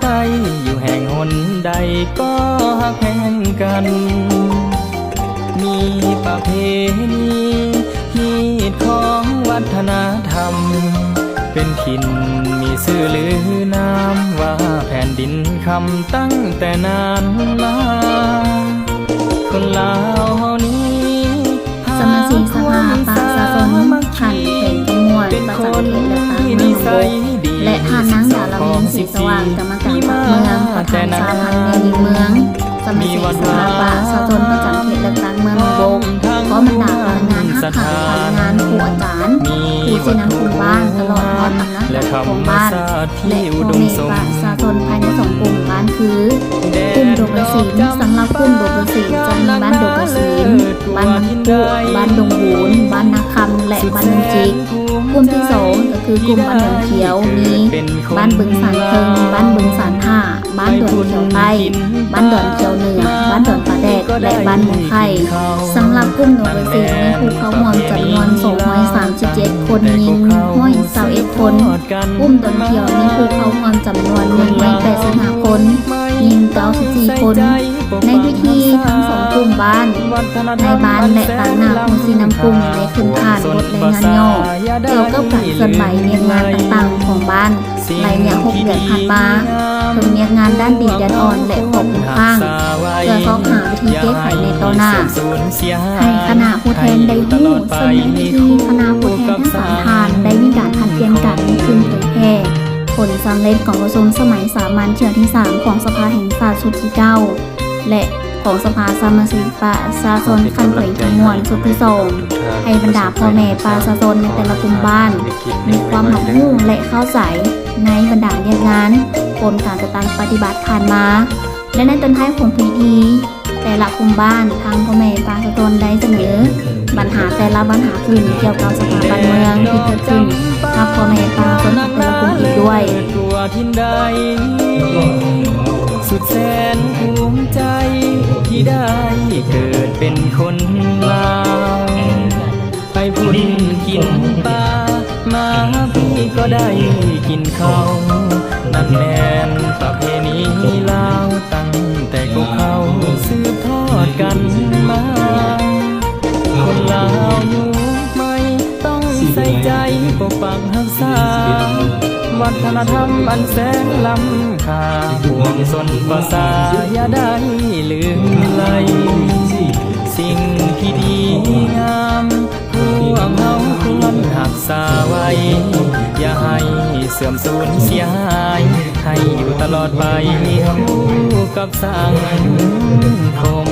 ไกลอยู่แห่งหนใดก็หักแพงกันมีประเพณีฮีตของวัฒนธรรมเป็นถิ่นมีชื่อลือนามว่าแผ่นดินคำตั้งแต่นานมาคนลาวเฮานี้สมาชิกสภาประชาชนท่านเป็นขมวดประจำเขตเลือกตั้งเมืองบกและท่านนางสาวลำสีสว่างกรรมการพรรคเมืองประธานสาพันธ์แม่ลิงเมืองสมาชิกสภาประชาชนประจำเขตเลือกตั้งเมืองบกขอบรรดาพนักงานทักษะพนักงานครูอาจารย์ผู้ที่นำคุมบ้านตลอดทอดอำนาจจากโครงบ้านและพ่อแม่ประชาชนภายใน2 กลุ่มบ้านคือกลุ่มโดกศิลป์สำหรับกลุ่มโดกศิลป์จะมีบ้านโดกศิลป์บ้านน้ำพุบ้านดงบูนบ้านนาคำและบ้านนงจิกกลุ่มที่2ก็คือกลุ่มบ้านดงเขียวมีบ้านบึงสานเพิงบ้านบึงสานท่าบ้านดอนเขียวใต้บ้านดอนเขียวเหนือบ้านดอนปลาแดกและบ้านมุงไข่สำหรับกลุ่มโดกศิลป์มีผู้เข้าร่วมจำนวน237 คนยิง121 คนกลุ่มดอนเขียวมีผู้เข้าร่วมจำนวน185 คนยิง94 คนในพิธีทั้ง2 กลุ่มบ้านในบ้านและต่างหน้าผู้ที่นำกลุ่มได้ขึ้นผ่านบทรายงานย่อเกี่ยวกับการเคลื่อนไหวเนียงานต่างๆของบ้านในอย่าง6 เดือนผ่านมาถึงเนียงานด้านดีด้านอ่อนและขอบคุณข้างเพื่อเข้าหาวิธีแก้ไขในต่อหน้าให้คณะผู้แทนได้ฮู้ซึ่งในพิธีคณะผู้แทนทั้ง3 ท่านได้มีการทัดเตรียมกันขึ้นเผยแพร่ผลสำเร็จของประชุมสมัยสามัญเทื่อที่3ของสภาแห่งชาติชุดที่9และของสภาสมาชิกประชาชนคันเผยทั้งมวลชุดที่2ให้บรรดาพ่อแม่ประชาชนในแต่ละกลุ่มบ้านมีความรับรู้และเข้าใจในบรรดาเรื่องงานผลการจัดตั้งปฏิบัติผ่านมาและในตอนท้ายของพิธีแต่ละกลุ่มบ้านทางพ่อแม่ประชาชนได้เสนอปัญหาแต่ละปัญหาขึ้นเกี่ยวกับสถาบันเมืองที่เกิดขึ้นกับพ่อแม่ประชาชนแต่ละกลุ่มอีกด้วยสุดแสนภูมิใจที่ได้เกิดเป็นคนลาวไปพุ่นกินปลามาพี่ก็ได้กินข้าวนั่นแม่นประเพณีลาวตั้งแต่พวกเขาสืบทอดกันมาคนลาวอยู่ไม่ต้องใส่ใจปกปักรักษาวัฒนธรรมอันแสนล้ำค่าห่วงสนภาษาอย่าได้ลืมไหลสิ่งที่ดีงามพวกเราควรรักษาไว้อย่าให้เสื่อมสูญเสียหายให้อยู่ตลอดไปคู่กับสังคม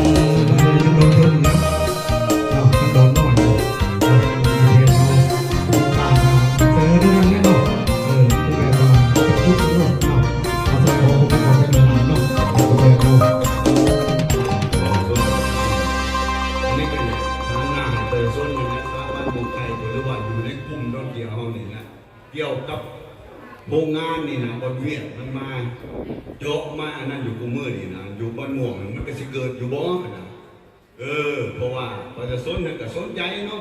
เกี่ยวกับโรงงานนี่นะบนเวียนมันมาโยกมาอันนั้นอยู่กูมือนี่นะอยู่บนหม่วงมันก็จะเกิดอยู่บ่นะเพราะว่าประชาชนก็สนใจเนาะ